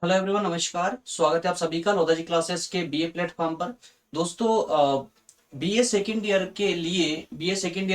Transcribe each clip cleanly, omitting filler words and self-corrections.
Hello everyone, नमस्कार। स्वागत है आप सभी का नोदा जी क्लासेस के बीए प्लेटफॉर्म पर। दोस्तों, बीए सेकेंड ईयर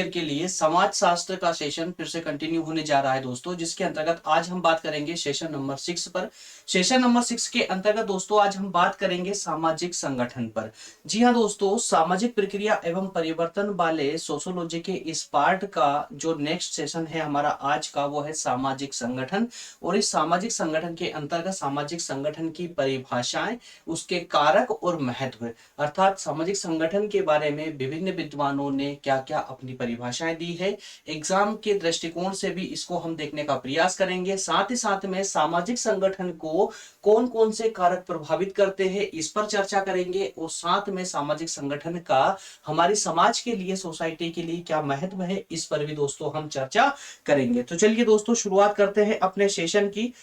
के लिए समाज शास्त्र का सेशन फिर से कंटिन्यू होने जा रहा है दोस्तों, जिसके अंतर्गत आज हम बात करेंगे सेशन नंबर 6 पर। सेशन नंबर 6 के अंतर्गत दोस्तों आज हम बात करेंगे सामाजिक संगठन पर। जी हाँ दोस्तों, सामाजिक प्रक्रिया एवं परिवर्तन वाले सोशोलॉजी के इस पार्ट का जो नेक्स्ट सेशन है हमारा आज का, वो है सामाजिक संगठन। और इस सामाजिक संगठन के अंतर्गत सामाजिक संगठन की परिभाषाएं, उसके कारक और महत्व, अर्थात सामाजिक संगठन के बारे में विभिन्न विद्वानों ने क्या क्या अपनी परिभाषाएं दी है। एग्जाम के दृष्टिकोण से भी इसको हम देखने का प्रयास करेंगे। साथ ही साथ में सामाजिक संगठन को कौन कौन से कारक प्रभावित करते हैं, इस पर चर्चा करेंगे। और साथ में सामाजिक संगठन का हमारे समाज के लिए, सोसाइटी के लिए क्या महत्व है, इस पर भी दोस्तों हम चर्चा करेंगे। तो चलिए दोस्तों, शुरुआत करते हैं अपने सेशन की।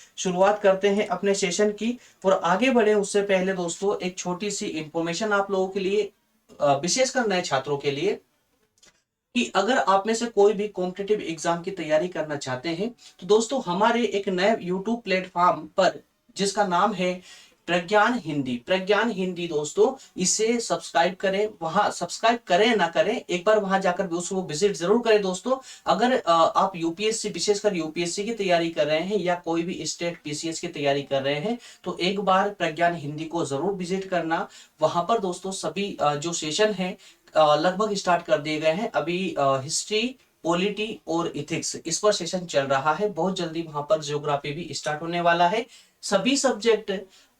और आगे बढ़े उससे पहले दोस्तों एक छोटी सी इंफॉर्मेशन आप लोगों के लिए, विशेषकर नए छात्रों के लिए, कि अगर आप में से कोई भी कॉम्पिटिटिव एग्जाम की तैयारी करना चाहते हैं तो दोस्तों हमारे एक नए यूट्यूब प्लेटफॉर्म पर, जिसका नाम है प्रज्ञान हिंदी दोस्तों, इसे सब्सक्राइब करें। वहां सब्सक्राइब करें ना करें, एक बार वहां जाकर भी उसको विजिट जरूर करें दोस्तों। अगर आप यूपीएससी, विशेषकर यूपीएससी की तैयारी कर रहे हैं या कोई भी स्टेट पीसीएस की तैयारी कर रहे हैं, तो एक बार प्रज्ञान हिंदी को जरूर विजिट करना। वहां पर दोस्तों सभी जो सेशन है लगभग स्टार्ट कर दिए गए हैं। अभी हिस्ट्री, पॉलिटी और इथिक्स, इस पर सेशन चल रहा है। बहुत जल्दी वहां पर ज्योग्राफी भी स्टार्ट होने वाला है। सभी सब्जेक्ट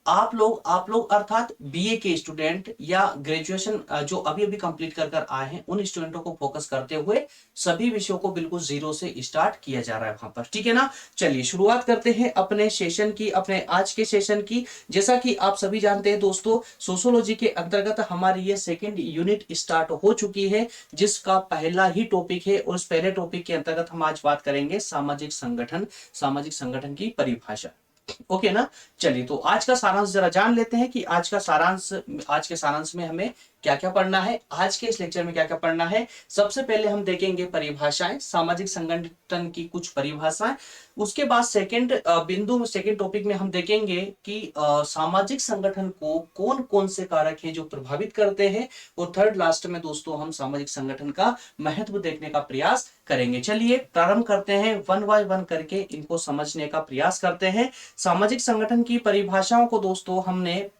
आप लोग अर्थात बीए के स्टूडेंट या ग्रेजुएशन जो अभी अभी कंप्लीट कर कर आए हैं, उन स्टूडेंटों को फोकस करते हुए सभी विषयों को बिल्कुल जीरो से स्टार्ट किया जा रहा है वहां पर। ठीक है ना। चलिए शुरुआत करते हैं अपने सेशन की, अपने आज के सेशन की। जैसा कि आप सभी जानते हैं दोस्तों, सोशोलॉजी के अंतर्गत हमारी ये सेकेंड यूनिट स्टार्ट हो चुकी है, जिसका पहला ही टॉपिक है। और उस पहले टॉपिक के अंतर्गत हम आज बात करेंगे सामाजिक संगठन की परिभाषा। ओके ना। चलिए तो आज का सारांश जरा जान लेते हैं कि आज के सारांश में हमें क्या क्या पढ़ना है, आज के इस लेक्चर में क्या क्या पढ़ना है। सबसे पहले हम देखेंगे परिभाषाएं, सामाजिक संगठन की कुछ परिभाषाएं। उसके बाद सेकेंड टॉपिक में हम देखेंगे कि सामाजिक संगठन को कौन कौन से कारक हैं जो प्रभावित करते हैं। और थर्ड लास्ट में दोस्तों हम सामाजिक संगठन का महत्व देखने का प्रयास करेंगे। चलिए प्रारंभ करते हैं, वन बाय वन करके इनको समझने का प्रयास करते हैं। सामाजिक संगठन की परिभाषाओं को दोस्तों हमने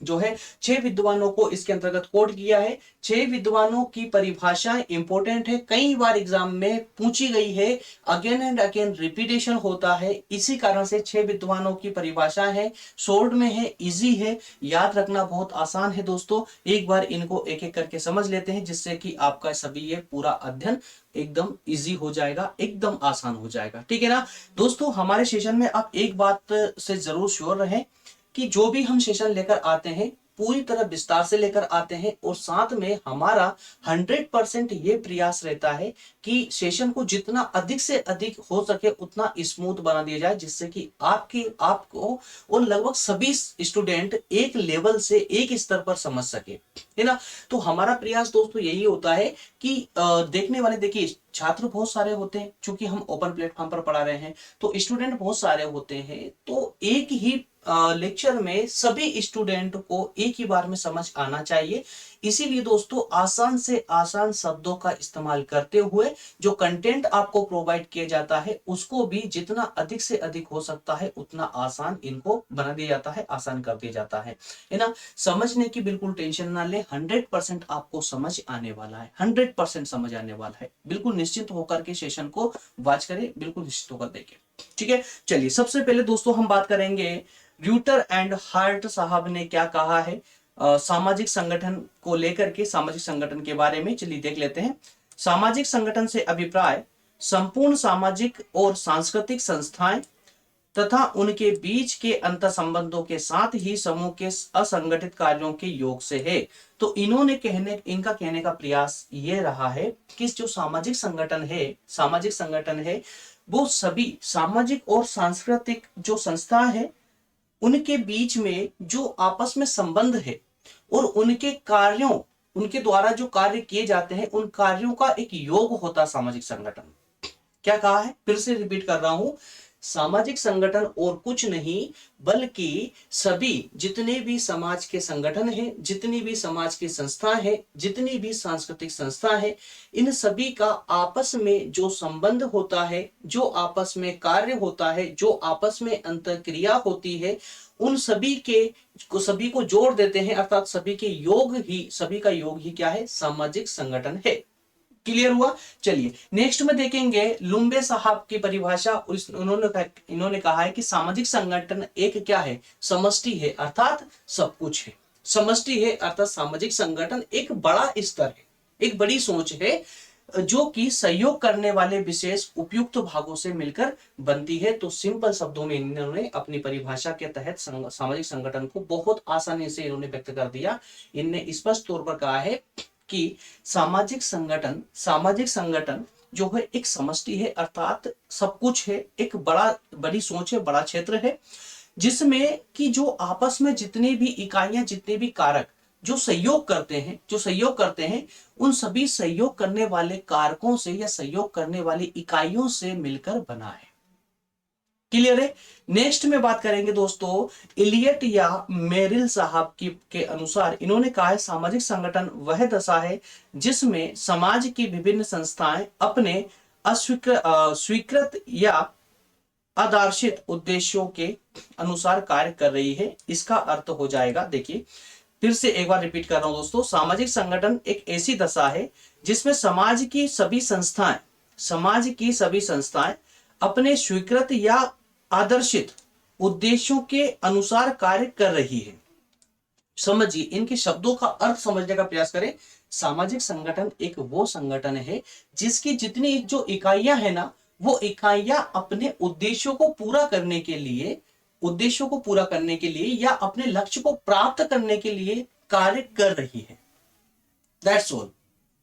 जो है 6 विद्वानों को इसके अंतर्गत कोट किया है। 6 विद्वानों की परिभाषाएं इंपॉर्टेंट है, कई बार एग्जाम में पूछी गई है, अगेन एंड अगेन रिपीटेशन होता है। इसी कारण से 6 विद्वानों की परिभाषाएं है, शॉर्ट में है, इजी है, याद रखना बहुत आसान है दोस्तों। एक बार इनको एक एक करके समझ लेते हैं, जिससे कि आपका सभी ये पूरा अध्ययन एकदम इजी हो जाएगा, एकदम आसान हो जाएगा। ठीक है ना दोस्तों। हमारे सेशन में आप एक बात से जरूर श्योर रहें कि जो भी हम सेशन लेकर आते हैं पूरी तरह विस्तार से लेकर आते हैं। और साथ में हमारा 100% ये प्रयास रहता है कि सेशन को जितना अधिक से अधिक हो सके उतना स्मूथ बना दिया जाए, जिससे कि आपको और लगभग सभी स्टूडेंट एक लेवल से एक स्तर पर समझ सके, है ना। तो हमारा प्रयास दोस्तों यही होता है कि देखने वाले, देखिए छात्र बहुत सारे होते हैं, चूंकि हम ओपन प्लेटफॉर्म पर पढ़ा रहे हैं तो स्टूडेंट बहुत सारे होते हैं। तो एक ही लेक्चर में सभी स्टूडेंट को एक ही बार में समझ आना चाहिए। इसीलिए दोस्तों आसान से आसान शब्दों का इस्तेमाल करते हुए जो कंटेंट आपको प्रोवाइड किया जाता है उसको भी जितना अधिक से अधिक हो सकता है उतना आसान इनको बना दिया जाता है, आसान कर दिया जाता है ना। समझने की बिल्कुल टेंशन ना ले, 100% आपको समझ आने वाला है, 100% समझ आने वाला है। बिल्कुल निश्चित होकर के सेशन को वॉच करें, बिल्कुल निश्चित होकर देखें। ठीक है। चलिए सबसे पहले दोस्तों हम बात करेंगे र्यूटर एंड हार्ट साहब ने क्या कहा है सामाजिक संगठन को लेकर के, सामाजिक संगठन के बारे में। चलिए देख लेते हैं। सामाजिक संगठन से अभिप्राय संपूर्ण सामाजिक और सांस्कृतिक संस्थाएं तथा उनके बीच के अंतर संबंधों के साथ ही समूह के असंगठित कार्यों के योग से है। तो इनका कहने का प्रयास ये रहा है कि जो सामाजिक संगठन है वो सभी सामाजिक और सांस्कृतिक जो संस्था है उनके बीच में जो आपस में संबंध है और उनके द्वारा जो कार्य किए जाते हैं उन कार्यों का एक योग होता है सामाजिक संगठन। क्या कहा है, फिर से रिपीट कर रहा हूं। सामाजिक संगठन और कुछ नहीं बल्कि सभी जितने भी समाज के संगठन हैं, जितनी भी समाज की संस्थाएं हैं, जितनी भी सांस्कृतिक संस्था है, इन सभी का आपस में जो संबंध होता है, जो आपस में कार्य होता है, जो आपस में अंतरक्रिया होती है, उन सभी को जोड़ देते हैं, अर्थात सभी का योग ही क्या है? सामाजिक संगठन है। क्लियर हुआ? चलिए नेक्स्ट में देखेंगे लुम्बे साहब की परिभाषा। इन्होंने कहा है कि सामाजिक संगठन एक क्या है? समष्टि है, अर्थात सब कुछ है। समष्टि है अर्थात सामाजिक संगठन एक बड़ा स्तर है, एक बड़ी सोच है, जो कि सहयोग करने वाले विशेष उपयुक्त भागों से मिलकर बनती है। तो सिंपल शब्दों में इन्होंने अपनी परिभाषा के तहत सामाजिक संगठन को बहुत आसानी से इन्होंने व्यक्त कर दिया। इनने स्पष्ट तौर पर कहा है कि सामाजिक संगठन जो है एक समष्टि है, अर्थात सब कुछ है, एक बड़ी सोच है, बड़ा क्षेत्र है, जिसमें कि जो आपस में जितनी भी इकाइयां, जितने भी कारक जो सहयोग करते हैं उन सभी सहयोग करने वाले कारकों से या सहयोग करने वाली इकाइयों से मिलकर बना है। क्लियर है? नेक्स्ट में बात करेंगे दोस्तों इलियट या मेरिल साहब के अनुसार, इन्होंने कहा है सामाजिक संगठन वह दशा है जिसमें समाज की विभिन्न संस्थाएं अपने स्वीकृत या आदर्शित उद्देश्यों के अनुसार कार्य कर रही है। इसका अर्थ हो जाएगा, देखिए फिर से एक बार रिपीट कर रहा हूं दोस्तों, सामाजिक संगठन एक ऐसी दशा है जिसमें समाज की सभी संस्थाएं अपने स्वीकृत या आदर्शित उद्देश्यों के अनुसार कार्य कर रही है। समझिए, इनके शब्दों का अर्थ समझने का प्रयास करें। सामाजिक संगठन एक वो संगठन है जिसकी जितनी जो इकाइयां है ना, वो इकाइयां अपने उद्देश्यों को पूरा करने के लिए या अपने लक्ष्य को प्राप्त करने के लिए कार्य कर रही है। That's all.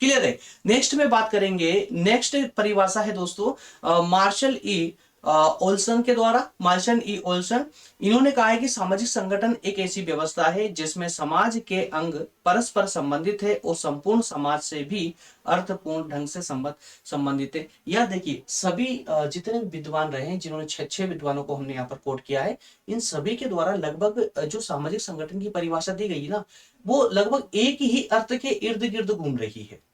क्लियर है? नेक्स्ट में बात करेंगे, नेक्स्ट परिभाषा है दोस्तों मार्शल ई ओल्सन के द्वारा। मार्शल ई ओल्सन, इन्होंने कहा है कि सामाजिक संगठन एक ऐसी व्यवस्था है जिसमें समाज के अंग परस्पर संबंधित है और संपूर्ण समाज से भी अर्थपूर्ण ढंग से संबंधित है। यह देखिए सभी जितने विद्वान रहे हैं, जिन्होंने छह विद्वानों को हमने यहाँ पर कोट किया है, इन सभी के द्वारा लगभग जो सामाजिक संगठन की परिभाषा दी गई ना, वो लगभग एक ही अर्थ के इर्द गिर्द घूम रही है।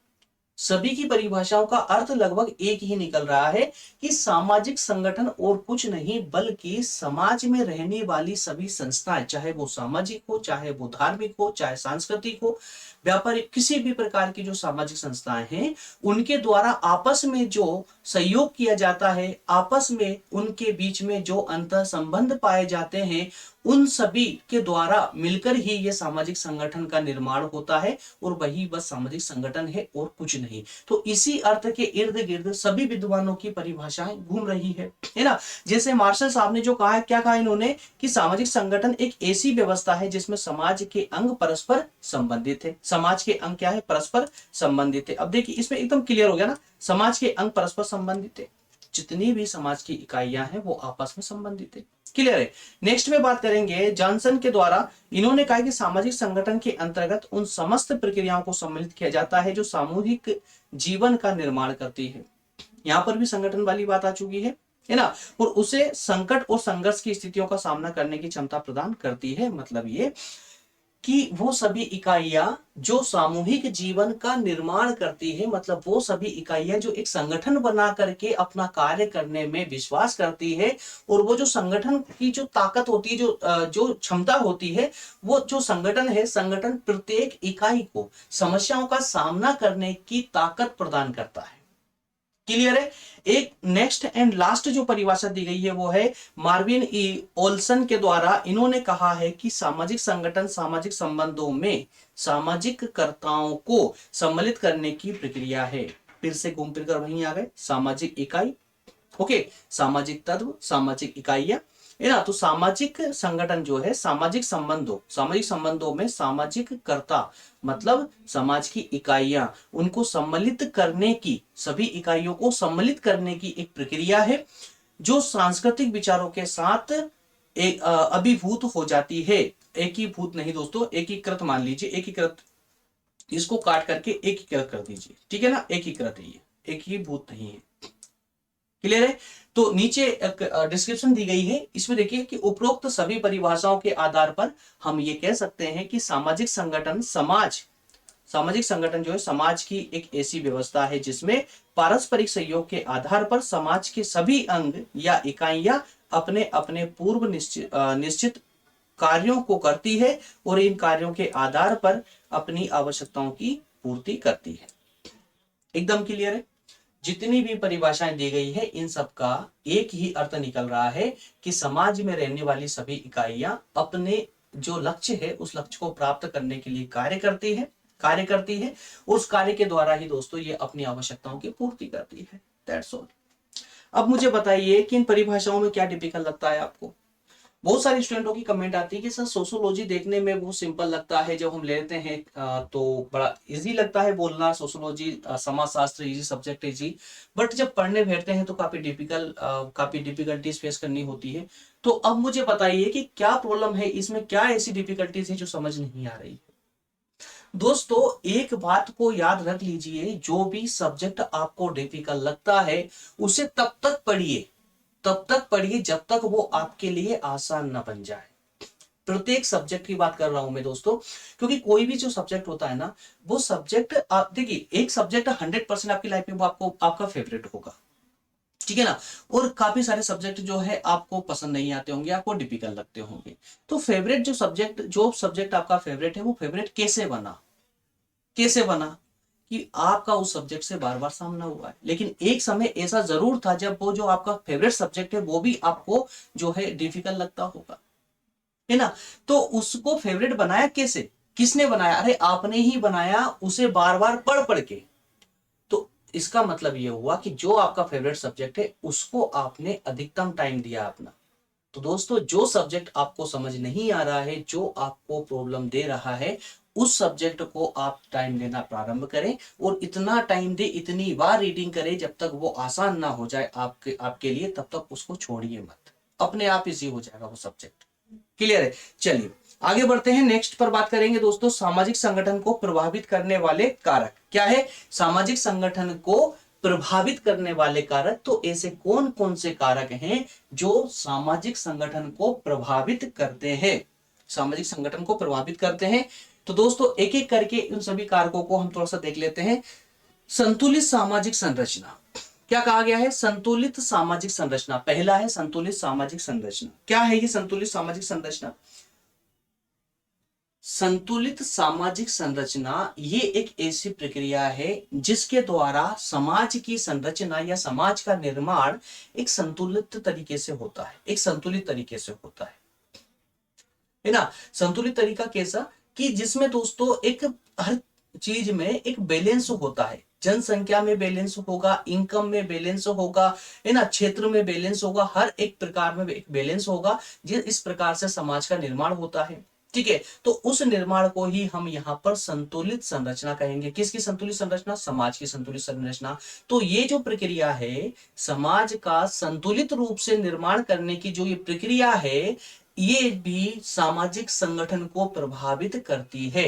सभी की परिभाषाओं का अर्थ लगभग एक ही निकल रहा है कि सामाजिक संगठन और कुछ नहीं बल्कि समाज में रहने वाली सभी संस्थाएं, चाहे वो सामाजिक हो, चाहे वो धार्मिक हो, चाहे सांस्कृतिक हो, व्यापारिक, किसी भी प्रकार की जो सामाजिक संस्थाएं हैं, उनके द्वारा आपस में जो सहयोग किया जाता है, आपस में उनके बीच में जो अंतर संबंध पाए जाते हैं, उन सभी के द्वारा मिलकर ही ये सामाजिक संगठन का निर्माण होता है और वही बस सामाजिक संगठन है और कुछ नहीं। तो इसी अर्थ के इर्द गिर्द सभी विद्वानों की परिभाषाएं घूम रही है ना। जैसे मार्शल साहब ने जो कहा है, क्या कहा इन्होंने कि सामाजिक संगठन एक ऐसी व्यवस्था है जिसमें समाज के अंग परस्पर संबंधित है। समाज के अंग क्या है? परस्पर संबंधित है। अब देखिए इसमें एकदम क्लियर हो गया ना, समाज के अंग परस्पर संबंधित है, जितनी भी समाज की इकाइयां हैं वो आपस में संबंधित है। क्लियर है? नेक्स्ट में बात करेंगे जॉनसन के द्वारा, इन्होंने कहा कि सामाजिक संगठन के अंतर्गत उन समस्त प्रक्रियाओं को सम्मिलित किया जाता है जो सामूहिक जीवन का निर्माण करती है। यहां पर भी संगठन वाली बात आ चुकी है ना, और उसे संकट और संघर्ष की स्थितियों का सामना करने की क्षमता प्रदान करती है। मतलब ये कि वो सभी इकाइयां जो सामूहिक जीवन का निर्माण करती है, मतलब वो सभी इकाइयां जो एक संगठन बना करके अपना कार्य करने में विश्वास करती है, और वो जो संगठन की जो ताकत होती है, जो क्षमता होती है, वो जो संगठन है, संगठन प्रत्येक इकाई को समस्याओं का सामना करने की ताकत प्रदान करता है। क्लियर है? एक नेक्स्ट एंड लास्ट जो परिभाषा दी गई है वो है मार्विन ई ओल्सन के द्वारा। इन्होंने कहा है कि सामाजिक संगठन सामाजिक संबंधों में सामाजिक कर्ताओं को सम्मिलित करने की प्रक्रिया है। फिर से घूम फिर कर वहीं आ गए, सामाजिक इकाई, ओके, सामाजिक तत्व, सामाजिक इकाइयां है ना। तो सामाजिक संगठन जो है सामाजिक संबंधों में सामाजिक कर्ता मतलब समाज की इकाइयां, उनको सम्मिलित करने की, सभी इकाइयों को सम्मिलित करने की एक प्रक्रिया है जो सांस्कृतिक विचारों के साथ एक अभिभूत हो जाती है। एकीभूत नहीं दोस्तों, एकीकृत मान लीजिए, एकीकृत, इसको काट करके एकीकृत कर दीजिए, ठीक है ना। एकीकृत है ये, एकीभूत नहीं है। क्लियर है? तो नीचे डिस्क्रिप्शन दी गई है, इसमें देखिए कि उपरोक्त सभी परिभाषाओं के आधार पर हम ये कह सकते हैं कि सामाजिक संगठन जो है समाज की एक ऐसी व्यवस्था है जिसमें पारस्परिक सहयोग के आधार पर समाज के सभी अंग या इकाइयां अपने अपने पूर्व निश्चित कार्यों को करती है और इन कार्यों के आधार पर अपनी आवश्यकताओं की पूर्ति करती है। एकदम क्लियर है? जितनी भी परिभाषाएं दी गई है इन सब का एक ही अर्थ निकल रहा है कि समाज में रहने वाली सभी इकाइयां अपने जो लक्ष्य है उस लक्ष्य को प्राप्त करने के लिए कार्य करती है। उस कार्य के द्वारा ही दोस्तों ये अपनी आवश्यकताओं की पूर्ति करती है। That's all. अब मुझे बताइए कि इन परिभाषाओं में क्या टिपिकल लगता है आपको? बहुत सारे स्टूडेंटों की कमेंट आती है कि सर सोशियोलॉजी देखने में बहुत सिंपल लगता है, जब हम लेते हैं तो बड़ा इजी लगता है बोलना, सोशियोलॉजी समाजशास्त्र इजी सब्जेक्ट इजी, बट जब पढ़ने बैठते हैं तो काफी डिफिकल्टीज फेस करनी होती है। तो अब मुझे बताइए कि क्या प्रॉब्लम है इसमें, क्या ऐसी डिफिकल्टीज है जो समझ नहीं आ रही है? दोस्तों एक बात को याद रख लीजिए, जो भी सब्जेक्ट आपको डिफिकल्ट लगता है उसे तब तक पढ़िए जब तक वो आपके लिए आसान ना बन जाए। प्रत्येक सब्जेक्ट की बात कर रहा हूं मैं दोस्तों, क्योंकि कोई भी जो सब्जेक्ट होता है ना, वो सब्जेक्ट आप देखिए, एक सब्जेक्ट 100% आपकी लाइफ में वो आपका फेवरेट होगा, ठीक है ना। और काफी सारे सब्जेक्ट जो है आपको पसंद नहीं आते होंगे, आपको डिफिकल्ट लगते होंगे। तो फेवरेट जो सब्जेक्ट आपका फेवरेट है, वो फेवरेट कैसे बना कि आपका उस सब्जेक्ट से बार बार सामना हुआ है। लेकिन एक समय ऐसा जरूर था जब वो जो आपका फेवरेट सब्जेक्ट है वो भी आपको जो है डिफिकल्ट लगता होगा, है ना। तो उसको फेवरेट बनाया कैसे, किसने बनाया? अरे आपने ही बनाया, उसे बार बार पढ़ पढ़ के। तो इसका मतलब यह हुआ कि जो आपका फेवरेट सब्जेक्ट है उसको आपने अधिकतम टाइम दिया अपना। तो दोस्तों जो सब्जेक्ट आपको समझ नहीं आ रहा है, जो आपको प्रॉब्लम दे रहा है, उस सब्जेक्ट को आप टाइम देना प्रारंभ करें और इतना टाइम दे, इतनी बार रीडिंग करें जब तक वो आसान ना हो जाए आपके लिए, तब तक उसको छोड़िए मत, अपने आप इजी हो जाएगा वो सब्जेक्ट। क्लियर है? चलिए आगे बढ़ते हैं, नेक्स्ट पर बात करेंगे दोस्तों, सामाजिक संगठन को प्रभावित करने वाले कारक। क्या है? सामाजिक संगठन को प्रभावित करने वाले कारक। तो ऐसे कौन कौन से कारक हैं जो सामाजिक संगठन को प्रभावित करते हैं, सामाजिक संगठन को प्रभावित करते हैं? तो दोस्तों एक एक करके उन सभी कारकों को हम थोड़ा सा देख लेते हैं। संतुलित सामाजिक संरचना, क्या कहा गया है? संतुलित सामाजिक संरचना। पहला है संतुलित सामाजिक संरचना। क्या है ये संतुलित सामाजिक संरचना? संतुलित सामाजिक संरचना ये एक ऐसी प्रक्रिया है जिसके द्वारा समाज की संरचना या समाज का निर्माण एक संतुलित तरीके से होता है, एक संतुलित तरीके से होता है ना। संतुलित तरीका कैसा? कि जिसमें दोस्तों एक हर चीज में एक बैलेंस होता है, जनसंख्या में बैलेंस होगा, इनकम में बैलेंस होगा, है ना, क्षेत्र में बैलेंस होगा, हर एक प्रकार में एक बैलेंस होगा। इस प्रकार से समाज का निर्माण होता है, ठीक है। तो उस निर्माण को ही हम यहाँ पर संतुलित संरचना कहेंगे। किसकी संतुलित संरचना? समाज की संतुलित संरचना। तो ये जो प्रक्रिया है समाज का संतुलित रूप से निर्माण करने की, जो ये प्रक्रिया है, ये भी सामाजिक संगठन को प्रभावित करती है।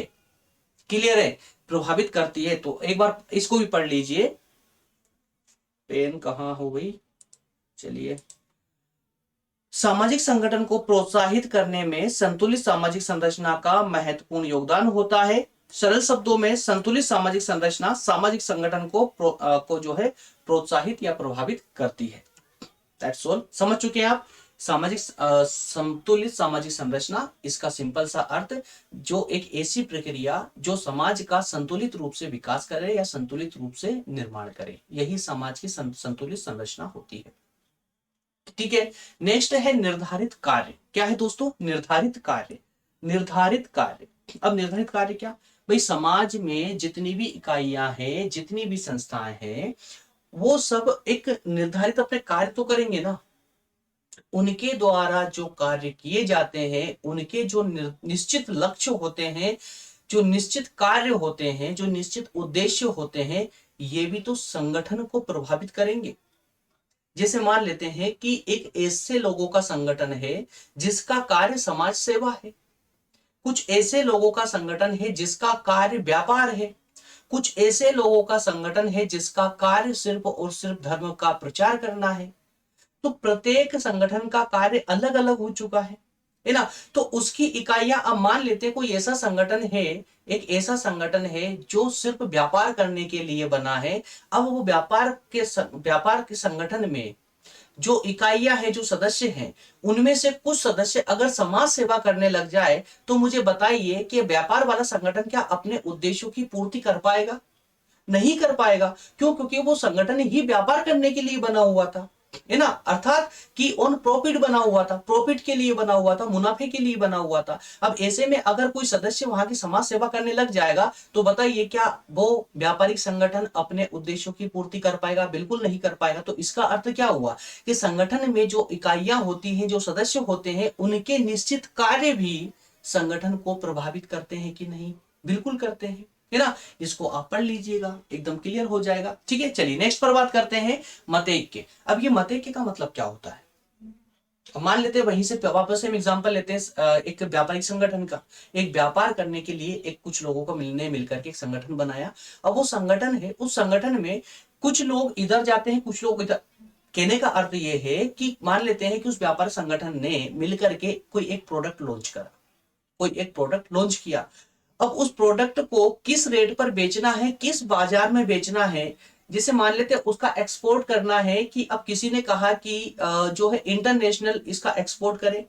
क्लियर है? प्रभावित करती है। तो एक बार इसको भी पढ़ लीजिए। पेन कहां हो गई? चलिए, सामाजिक संगठन को प्रोत्साहित करने में संतुलित सामाजिक संरचना का महत्वपूर्ण योगदान होता है। सरल शब्दों में संतुलित सामाजिक संरचना सामाजिक संगठन को जो है प्रोत्साहित या प्रभावित करती है। That's all. समझ चुके हैं आप? संतुलित सामाजिक संरचना, इसका सिंपल सा अर्थ, जो एक ऐसी प्रक्रिया जो समाज का संतुलित रूप से विकास करे या संतुलित रूप से निर्माण करे, यही समाज की संतुलित संरचना होती है। ठीक है। नेक्स्ट है निर्धारित कार्य। क्या है दोस्तों? निर्धारित कार्य। अब निर्धारित कार्य क्या? भाई समाज में जितनी भी इकाइयां हैं, जितनी भी संस्थाएं हैं, वो सब एक निर्धारित अपने कार्य तो करेंगे ना। उनके द्वारा जो कार्य किए जाते हैं, उनके जो निश्चित लक्ष्य होते हैं, जो निश्चित कार्य होते हैं, जो निश्चित उद्देश्य होते हैं, ये भी तो संगठन को प्रभावित करेंगे। जैसे मान लेते हैं कि एक ऐसे लोगों का संगठन है जिसका कार्य समाज सेवा है, कुछ ऐसे लोगों का संगठन है जिसका कार्य व्यापार है, कुछ ऐसे लोगों का संगठन है जिसका कार्य सिर्फ और सिर्फ धर्म का प्रचार करना है। तो प्रत्येक संगठन का कार्य अलग अलग हो चुका है ना। तो उसकी इकाइयां, अब मान लेते हैं कोई ऐसा संगठन है, एक ऐसा संगठन है जो सिर्फ व्यापार करने के लिए बना है। अब वो व्यापार के संगठन में जो इकाइयां हैं, जो सदस्य हैं, उनमें से कुछ सदस्य अगर समाज सेवा करने लग जाए, तो मुझे बताइए कि व्यापार वाला संगठन क्या अपने उद्देश्यों की पूर्ति कर पाएगा? नहीं कर पाएगा। क्यों? क्योंकि वो संगठन ही व्यापार करने के लिए बना हुआ था, है ना। अर्थात कि ऑन प्रॉफिट बना हुआ था, प्रॉफिट के लिए बना हुआ था, मुनाफे के लिए बना हुआ था। अब ऐसे में अगर कोई सदस्य वहां की समाज सेवा करने लग जाएगा, तो बताइए क्या वो व्यापारिक संगठन अपने उद्देश्यों की पूर्ति कर पाएगा? बिल्कुल नहीं कर पाएगा। तो इसका अर्थ क्या हुआ कि संगठन में जो इकाइयां होती हैं, जो सदस्य होते हैं, उनके निश्चित कार्य भी संगठन को प्रभावित करते हैं कि नहीं? बिल्कुल करते हैं, है ना। इसको आप पढ़ लीजिएगा, एकदम क्लियर हो जाएगा। ठीक है, चलिए नेक्स्ट पर बात करते हैं मतैक्य। अब ये मतैक्य का मतलब क्या होता है? मान लेते हैं वहीं से वापस हम एग्जांपल लेते हैं एक व्यापारिक संगठन का। एक व्यापार करने के लिए एक कुछ लोगों को मिलकर के एक संगठन बनाया। अब वो संगठन है, उस संगठन में कुछ लोग इधर जाते हैं, कुछ लोग इधर। कहने का अर्थ ये है कि मान लेते हैं कि उस व्यापार संगठन ने मिलकर के कोई एक प्रोडक्ट लॉन्च करा, कोई एक प्रोडक्ट लॉन्च किया। अब उस प्रोडक्ट को किस रेट पर बेचना है, किस बाजार में बेचना है, जिसे मान लेते हैं उसका एक्सपोर्ट करना है, कि अब किसी ने कहा कि जो है इंटरनेशनल इसका एक्सपोर्ट करें।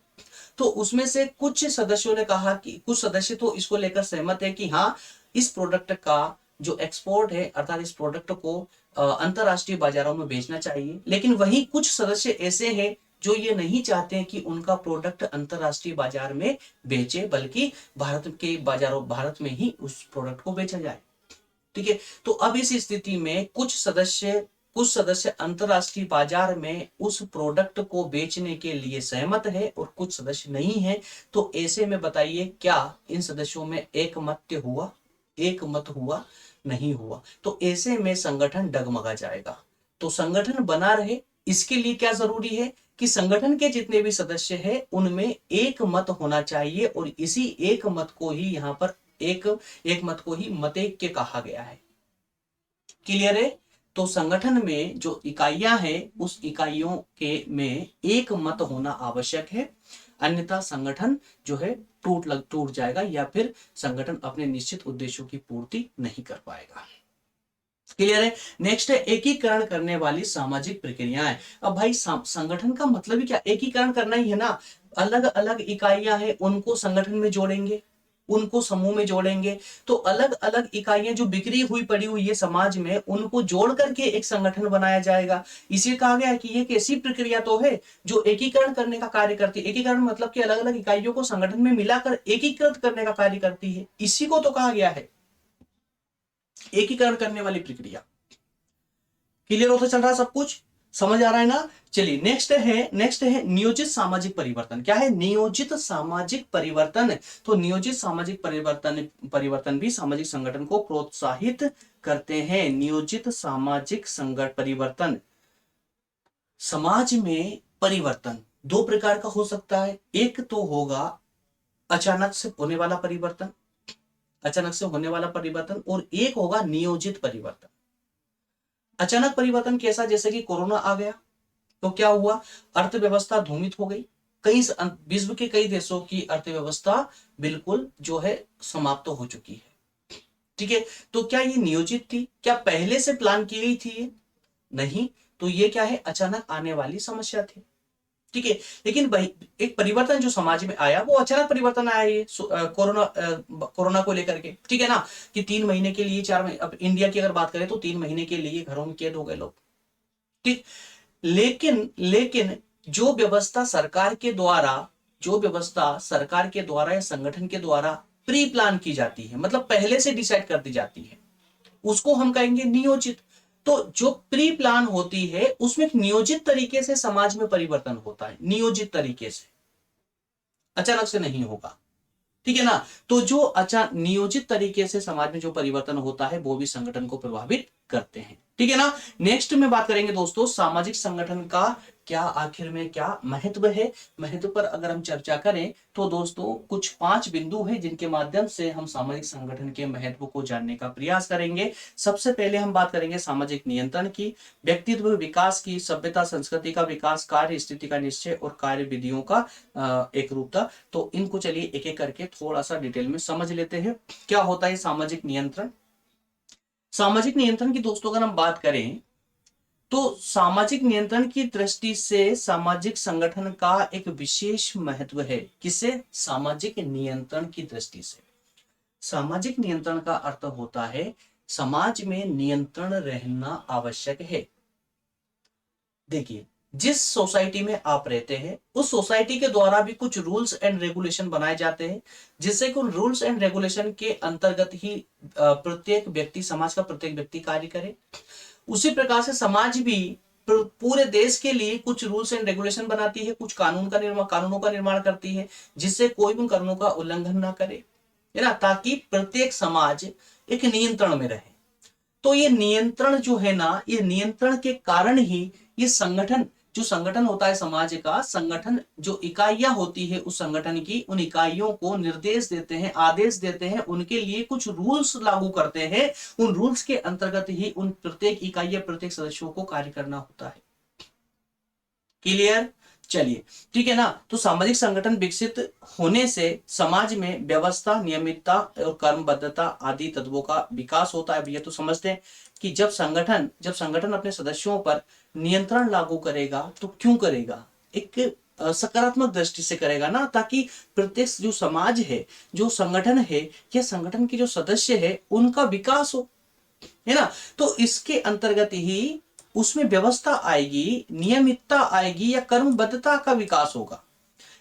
तो उसमें से कुछ सदस्यों ने कहा कि कुछ सदस्य तो इसको लेकर सहमत है कि हाँ, इस प्रोडक्ट का जो एक्सपोर्ट है, अर्थात इस प्रोडक्ट को अंतरराष्ट्रीय बाजारों में बेचना चाहिए। लेकिन वहीं कुछ सदस्य ऐसे हैं जो ये नहीं चाहते हैं कि उनका प्रोडक्ट अंतरराष्ट्रीय बाजार में बेचे, बल्कि भारत में ही उस प्रोडक्ट को बेचा जाए। ठीक है, तो अब इस स्थिति में कुछ सदस्य अंतरराष्ट्रीय बाजार में उस प्रोडक्ट को बेचने के लिए सहमत है और कुछ सदस्य नहीं है। तो ऐसे में बताइए क्या इन सदस्यों में एक मत हुआ? नहीं हुआ। तो ऐसे में संगठन डगमगा जाएगा। तो संगठन बना रहे, इसके लिए क्या जरूरी है कि संगठन के जितने भी सदस्य हैं उनमें एक मत होना चाहिए, और इसी एक मत को ही यहां पर एक मत को ही मतैक्य कहा गया है। क्लियर है? तो संगठन में जो इकाइयां हैं, उस इकाइयों के में एक मत होना आवश्यक है, अन्यथा संगठन जो है टूट जाएगा, या फिर संगठन अपने निश्चित उद्देश्यों की पूर्ति नहीं कर पाएगा। क्लियर है? नेक्स्ट है एकीकरण करने वाली सामाजिक प्रक्रियाएं। अब भाई संगठन का मतलब ही क्या? एकीकरण करना ही है ना। अलग अलग इकाइयां हैं, उनको संगठन में जोड़ेंगे, उनको समूह में जोड़ेंगे। तो अलग अलग इकाइयां जो बिखरी हुई पड़ी हुई है समाज में, उनको जोड़ करके एक संगठन बनाया जाएगा। इसे कहा गया है कि ये एक ऐसी प्रक्रिया तो है जो एकीकरण करने का कार्य करती है। एकीकरण मतलब कि अलग अलग इकाइयों को संगठन में मिलाकर एकीकृत करने का कार्य करती है, इसी को तो कहा गया है एकीकरण करने वाली प्रक्रिया। क्लियर होता चल रहा है? सब कुछ समझ आ रहा है ना? चलिए नेक्स्ट है नियोजित सामाजिक परिवर्तन। क्या है? नियोजित सामाजिक परिवर्तन। तो नियोजित सामाजिक परिवर्तन भी सामाजिक संगठन को प्रोत्साहित करते हैं। नियोजित सामाजिक परिवर्तन, समाज में परिवर्तन दो प्रकार का हो सकता है। एक तो होगा अचानक से होने वाला परिवर्तन, और एक होगा नियोजित परिवर्तन। अचानक परिवर्तन कैसा? जैसे कि कोरोना आ गया तो क्या हुआ? अर्थव्यवस्था धूमित हो गई। विश्व के कई देशों की अर्थव्यवस्था बिल्कुल जो है समाप्त हो चुकी है। ठीक है, तो क्या ये नियोजित थी? क्या पहले से प्लान की गई थी ये? नहीं। तो ये क्या है? अचानक आने वाली समस्या थी। ठीक है, लेकिन एक परिवर्तन जो समाज में आया वो अचानक परिवर्तन आया, ये कोरोना को लेकर के। ठीक है ना, कि 3 महीने के लिए 4 महीने, अब इंडिया की अगर बात करें तो 3 महीने के लिए घरों में कैद हो गए लोग। ठीक, लेकिन जो व्यवस्था सरकार के द्वारा या संगठन के द्वारा प्री प्लान की जाती है, मतलब पहले से डिसाइड कर दी जाती है, उसको हम कहेंगे नियोजित। तो जो प्री प्लान होती है उसमें नियोजित तरीके से समाज में परिवर्तन होता है, नियोजित तरीके से, अचानक से नहीं होगा। ठीक है ना, तो जो नियोजित तरीके से समाज में जो परिवर्तन होता है वो भी संगठन को प्रभावित करते हैं। ठीक है ना। नेक्स्ट में बात करेंगे दोस्तों सामाजिक संगठन का क्या आखिर में क्या महत्व है, महत्व पर अगर हम चर्चा करें तो दोस्तों कुछ 5 बिंदु हैं जिनके माध्यम से हम सामाजिक संगठन के महत्व को जानने का प्रयास करेंगे। सबसे पहले हम बात करेंगे सामाजिक नियंत्रण की, व्यक्तित्व विकास की, सभ्यता संस्कृति का विकास, कार्य स्थिति का निश्चय और कार्य विधियों का एक रूपता। तो इनको चलिए एक एक करके थोड़ा सा डिटेल में समझ लेते हैं। क्या होता है सामाजिक नियंत्रण? सामाजिक नियंत्रण की दोस्तों अगर हम बात करें तो सामाजिक नियंत्रण की दृष्टि से सामाजिक संगठन का एक विशेष महत्व है। किसे? सामाजिक नियंत्रण की दृष्टि से। सामाजिक नियंत्रण का अर्थ होता है समाज में नियंत्रण रहना आवश्यक है। देखिए, जिस सोसाइटी में आप रहते हैं उस सोसाइटी के द्वारा भी कुछ रूल्स एंड रेगुलेशन बनाए जाते हैं, जिससे कि उन रूल्स एंड रेगुलेशन के अंतर्गत ही प्रत्येक व्यक्ति, समाज का प्रत्येक व्यक्ति कार्य करे। उसी प्रकार से समाज भी पूरे देश के लिए कुछ रूल्स एंड रेगुलेशन बनाती है, कुछ कानूनों का निर्माण करती है, जिससे कोई भी कानूनों का उल्लंघन ना करे, है ना, ताकि प्रत्येक समाज एक नियंत्रण में रहे। तो ये नियंत्रण जो है ना, ये नियंत्रण के कारण ही ये संगठन, जो संगठन होता है समाज का, संगठन जो इकाइयां होती है उस संगठन की, उन इकाइयों को निर्देश देते हैं, आदेश देते हैं, उनके लिए कुछ रूल्स लागू करते हैं। उन रूल्स के अंतर्गत ही उन प्रत्येक इकाई या प्रत्येक सदस्यों को कार्य करना होता है। क्लियर? चलिए, ठीक है ना। तो सामाजिक संगठन विकसित होने से समाज में व्यवस्था, नियमितता और कर्मबद्धता आदि तत्वों का विकास होता है। ये तो समझते हैं कि जब संगठन अपने सदस्यों पर नियंत्रण लागू करेगा तो क्यों करेगा? एक सकारात्मक दृष्टि से करेगा ना, ताकि प्रत्येक जो समाज है, जो संगठन है या संगठन के जो सदस्य है, उनका विकास हो, है ना। तो इसके अंतर्गत ही उसमें व्यवस्था आएगी, नियमितता आएगी या कर्मबद्धता का विकास होगा।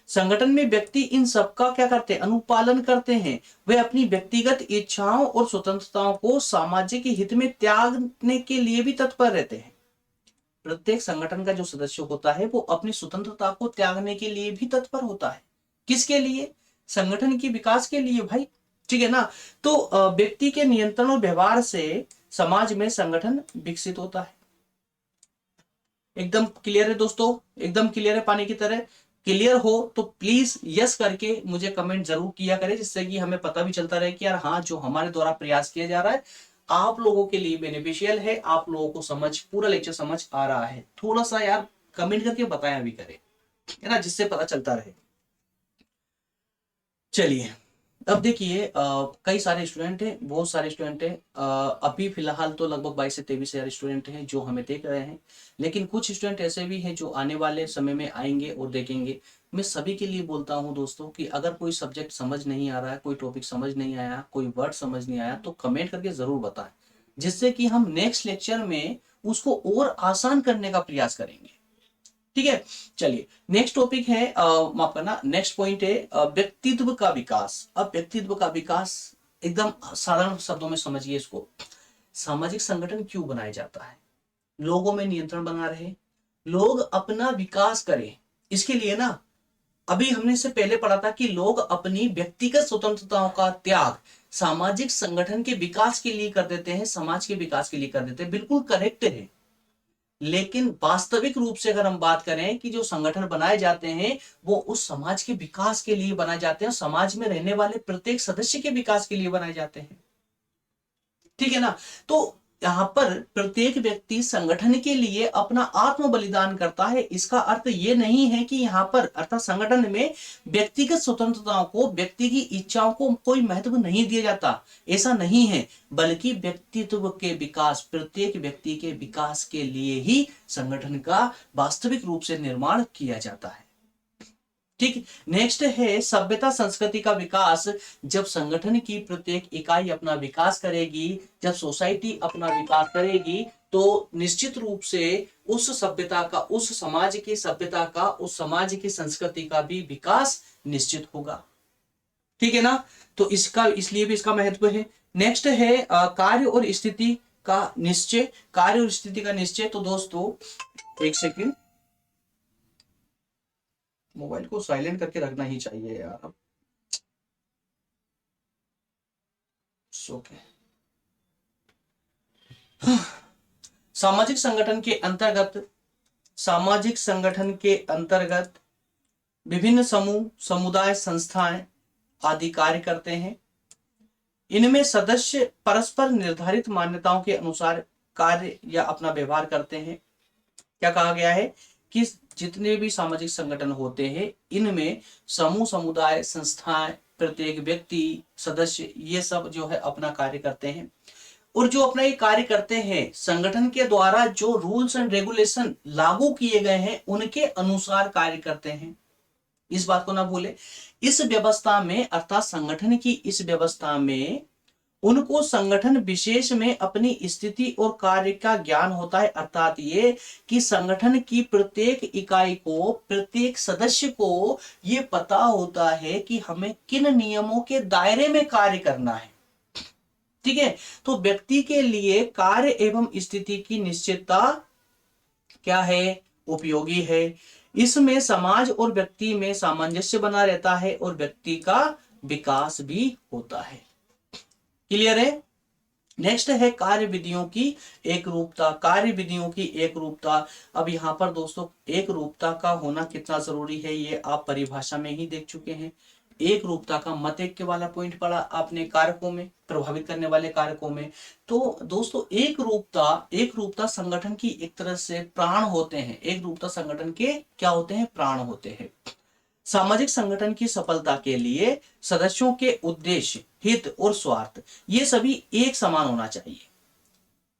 संगठन में व्यक्ति इन सब का क्या करते हैं? अनुपालन करते हैं। वे अपनी व्यक्तिगत इच्छाओं और स्वतंत्रताओं को सामाजिक हित में त्यागने के लिए भी तत्पर रहते हैं। प्रत्येक संगठन का जो सदस्य होता है वो अपनी स्वतंत्रता को त्यागने के लिए भी तत्पर होता है। किसके लिए? संगठन के विकास के लिए भाई, ठीक है ना। तो व्यक्ति के नियंत्रण और व्यवहार से समाज में संगठन विकसित होता है। एकदम क्लियर है दोस्तों? एकदम क्लियर है पानी की तरह? क्लियर हो तो प्लीज यस करके मुझे कमेंट जरूर किया करें, जिससे कि हमें पता भी चलता रहे कि यार हाँ, जो हमारे द्वारा प्रयास किया जा रहा है आप लोगों के लिए बेनिफिशियल है, आप लोगों को समझ, पूरा लेक्चर समझ आ रहा है। थोड़ा सा यार कमेंट करके बताया भी करें, है ना, जिससे पता चलता रहे। चलिए, अब देखिए कई सारे स्टूडेंट हैं, बहुत सारे स्टूडेंट हैं। अभी फिलहाल तो लगभग 22 से 23 हजार स्टूडेंट हैं जो हमें देख रहे हैं, लेकिन कुछ स्टूडेंट ऐसे भी हैं जो आने वाले समय में आएंगे और देखेंगे। मैं सभी के लिए बोलता हूं दोस्तों कि अगर कोई सब्जेक्ट समझ नहीं आ रहा है, कोई टॉपिक समझ नहीं आया, कोई वर्ड समझ नहीं आया, तो कमेंट करके जरूर बताएं, जिससे कि हम नेक्स्ट लेक्चर में उसको और आसान करने का प्रयास करेंगे। ठीक है, चलिए नेक्स्ट टॉपिक है, माफ करना, नेक्स्ट पॉइंट है व्यक्तित्व का विकास। अब व्यक्तित्व का विकास एकदम साधारण शब्दों में समझिए इसको। सामाजिक संगठन क्यों बनाया जाता है? लोगों में नियंत्रण बना रहे, लोग अपना विकास करें, इसके लिए ना। अभी हमने इससे पहले पढ़ा था कि लोग अपनी व्यक्तिगत स्वतंत्रताओं का त्याग सामाजिक संगठन के विकास के लिए कर देते हैं, समाज के विकास के लिए कर देते हैं। बिल्कुल करेक्ट है, लेकिन वास्तविक रूप से अगर हम बात करें कि जो संगठन बनाए जाते हैं वो उस समाज के विकास के लिए बनाए जाते हैं, समाज में रहने वाले प्रत्येक सदस्य के विकास के लिए बनाए जाते हैं। ठीक है ना। तो यहां पर प्रत्येक व्यक्ति संगठन के लिए अपना आत्म बलिदान करता है। इसका अर्थ ये नहीं है कि यहां पर अर्थात संगठन में व्यक्तिगत स्वतंत्रताओं को, व्यक्ति की इच्छाओं को कोई महत्व नहीं दिया जाता, ऐसा नहीं है, बल्कि व्यक्तित्व के विकास, प्रत्येक व्यक्ति के विकास के लिए ही संगठन का वास्तविक रूप से निर्माण किया जाता है। ठीक। नेक्स्ट है सभ्यता संस्कृति का विकास। जब संगठन की प्रत्येक इकाई अपना विकास करेगी, जब सोसाइटी अपना विकास करेगी, तो निश्चित रूप से उस सभ्यता का, उस समाज की सभ्यता का, उस समाज की संस्कृति का भी विकास निश्चित होगा। ठीक है ना। तो इसका, इसलिए भी इसका महत्व है। नेक्स्ट है कार्य और स्थिति का निश्चय। कार्य और स्थिति का निश्चय, तो दोस्तों एक सेकेंड, मोबाइल को साइलेंट करके रखना ही चाहिए यार। ओके। सामाजिक संगठन के अंतर्गत सामाजिक संगठन के अंतर्गत विभिन्न समूह, समुदाय, संस्थाएं आदि कार्य करते हैं। इनमें सदस्य परस्पर निर्धारित मान्यताओं के अनुसार कार्य या अपना व्यवहार करते हैं। क्या कहा गया है कि जितने भी सामाजिक संगठन होते हैं इनमें समूह, समुदाय, संस्थाएं, प्रत्येक व्यक्ति, सदस्य, ये सब जो है अपना कार्य करते हैं। और जो अपना ये कार्य करते हैं, संगठन के द्वारा जो रूल्स एंड रेगुलेशन लागू किए गए हैं उनके अनुसार कार्य करते हैं। इस बात को ना भूले। इस व्यवस्था में अर्थात संगठन की इस व्यवस्था में उनको संगठन विशेष में अपनी स्थिति और कार्य का ज्ञान होता है। अर्थात ये कि संगठन की प्रत्येक इकाई को, प्रत्येक सदस्य को ये पता होता है कि हमें किन नियमों के दायरे में कार्य करना है। ठीक है, तो व्यक्ति के लिए कार्य एवं स्थिति की निश्चितता क्या है? उपयोगी है। इसमें समाज और व्यक्ति में सामंजस्य बना रहता है और व्यक्ति का विकास भी होता है। क्लियर है? नेक्स्ट है कार्य विधियों की एक रूपता। कार्य विधियों की एक रूपता। अब यहां पर दोस्तों एक रूपता का होना कितना जरूरी है ये आप परिभाषा में ही देख चुके हैं। एक रूपता का मत एक के वाला पॉइंट पढ़ा आपने कारकों में, प्रभावित करने वाले कारकों में। तो दोस्तों एक रूपता संगठन की एक तरह से प्राण होते हैं। एक रूपता संगठन के क्या होते हैं? प्राण होते हैं। सामाजिक संगठन की सफलता के लिए सदस्यों के उद्देश्य, हित और स्वार्थ ये सभी एक समान होना चाहिए।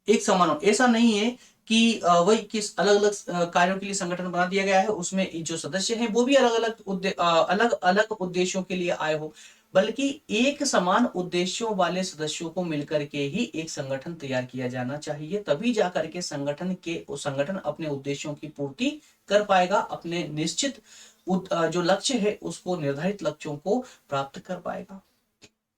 एक समान हो, ऐसा नहीं है कि वही किस अलग अलग कार्यों के लिए संगठन बना दिया गया है, उसमें जो सदस्य हैं वो भी अलग अलग उद्देश्यों के लिए आए हो, बल्कि एक समान उद्देश्यों वाले सदस्यों को मिलकर के ही एक संगठन तैयार किया जाना चाहिए। तभी जाकर के संगठन अपने उद्देश्यों की पूर्ति कर पाएगा, अपने निश्चित जो लक्ष्य है उसको, निर्धारित लक्ष्यों को प्राप्त कर पाएगा।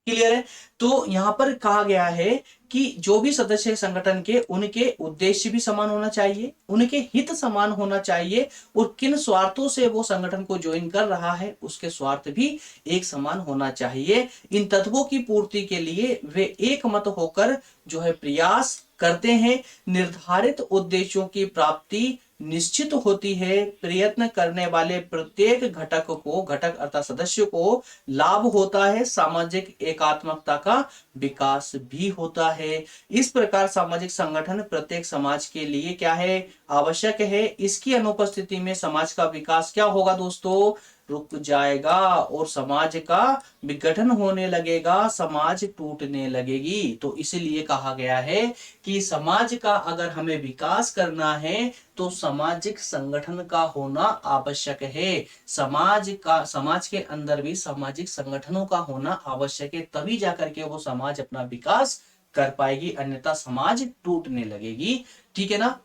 क्लियर है? तो यहां पर कहा गया है कि जो भी सदस्य है संगठन के, उनके उद्देश्य भी समान होना चाहिए, उनके हित समान होना चाहिए और किन स्वार्थों से वो संगठन को ज्वाइन कर रहा है उसके स्वार्थ भी एक समान होना चाहिए। इन तत्वों की पूर्ति के लिए वे एक मत होकर जो है प्रयास करते हैं। निर्धारित उद्देश्यों की प्राप्ति निश्चित होती है। प्रयत्न करने वाले प्रत्येक घटक अर्थात सदस्य को लाभ होता है। सामाजिक एकात्मकता का विकास भी होता है। इस प्रकार सामाजिक संगठन प्रत्येक समाज के लिए क्या है? आवश्यक है। इसकी अनुपस्थिति में समाज का विकास क्या होगा दोस्तों? रुक जाएगा और समाज का विघटन होने लगेगा, समाज टूटने लगेगी। तो इसीलिए कहा गया है कि समाज का अगर हमें विकास करना है तो सामाजिक संगठन का होना आवश्यक है। समाज के अंदर भी सामाजिक संगठनों का होना आवश्यक है, तभी जाकर के वो समाज अपना विकास कर पाएगी, अन्यथा समाज टूटने लगेगी। ठीक है ना?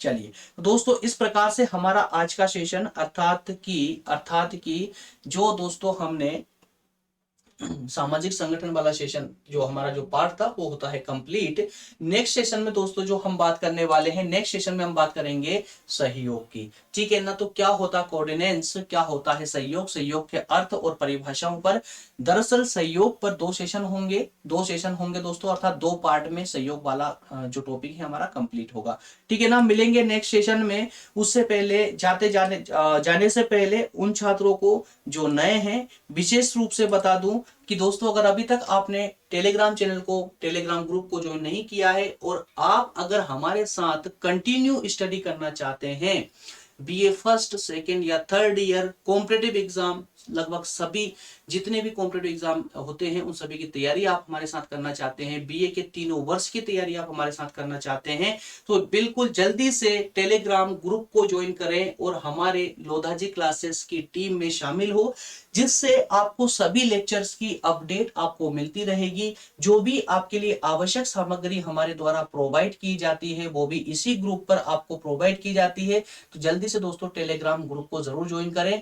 चलिए दोस्तों, इस प्रकार से हमारा आज का सेशन अर्थात की जो दोस्तों हमने सामाजिक संगठन वाला सेशन, जो हमारा जो पार्ट था वो होता है कंप्लीट। नेक्स्ट सेशन में दोस्तों जो हम बात करने वाले हैं, नेक्स्ट सेशन में हम बात करेंगे सहयोग की। ठीक है ना? तो क्या होता कोऑर्डिनेंस, क्या होता है सहयोग, सहयोग के अर्थ और परिभाषाओं पर। दरअसल सहयोग पर दो सेशन होंगे दोस्तों, अर्थात दो पार्ट में सहयोग वाला जो टॉपिक है हमारा कंप्लीट होगा। ठीक है ना? मिलेंगे नेक्स्ट सेशन में। उससे पहले जाने से पहले उन छात्रों को जो नए हैं विशेष रूप से बता दूं कि दोस्तों अगर अभी तक आपने टेलीग्राम ग्रुप को ज्वाइन नहीं किया है और आप अगर हमारे साथ कंटिन्यू स्टडी करना चाहते हैं, बीए फर्स्ट, सेकेंड या थर्ड ईयर कॉम्पिटिटिव एग्जाम, लगभग सभी जितने भी कॉम्पिटिटिव एग्जाम होते हैं उन सभी की तैयारी आप हमारे साथ करना चाहते हैं, बीए के तीनों वर्ष की तैयारी आप हमारे साथ करना चाहते हैं, तो बिल्कुल जल्दी से टेलीग्राम ग्रुप को ज्वाइन करें और हमारे लोधाजी क्लासेस की टीम में शामिल हो, जिससे आपको सभी लेक्चर्स की अपडेट आपको मिलती रहेगी। जो भी आपके लिए आवश्यक सामग्री हमारे द्वारा प्रोवाइड की जाती है वो भी इसी ग्रुप पर आपको प्रोवाइड की जाती है। तो जल्दी से दोस्तों टेलीग्राम ग्रुप को जरूर ज्वाइन करें।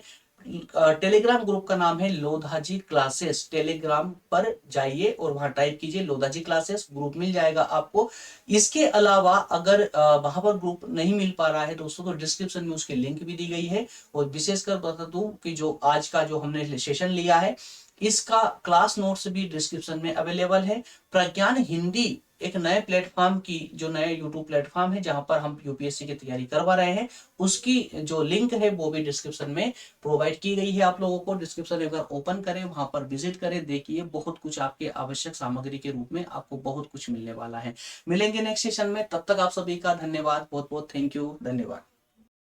टेलीग्राम ग्रुप का नाम है लोधाजी क्लासेस। टेलीग्राम पर जाइए और वहां टाइप कीजिए लोधाजी क्लासेस, ग्रुप मिल जाएगा आपको। इसके अलावा अगर वहां पर ग्रुप नहीं मिल पा रहा है दोस्तों तो डिस्क्रिप्शन में उसकी लिंक भी दी गई है। और विशेषकर बता दूं कि जो आज का जो हमने सेशन लिया है इसका क्लास नोट्स भी डिस्क्रिप्शन में अवेलेबल है। प्रज्ञान हिंदी एक नए प्लेटफॉर्म की, जो नए यूट्यूब प्लेटफॉर्म है जहां पर हम यूपीएससी की तैयारी करवा रहे हैं, उसकी जो लिंक है वो भी डिस्क्रिप्शन में प्रोवाइड की गई है। आप लोगों को डिस्क्रिप्शन एक बार ओपन करें, वहां पर विजिट करें, देखिए बहुत कुछ आपके आवश्यक सामग्री के रूप में आपको बहुत कुछ मिलने वाला है। मिलेंगे नेक्स्ट सेशन में, तब तक आप सभी का धन्यवाद, बहुत बहुत थैंक यू, धन्यवाद।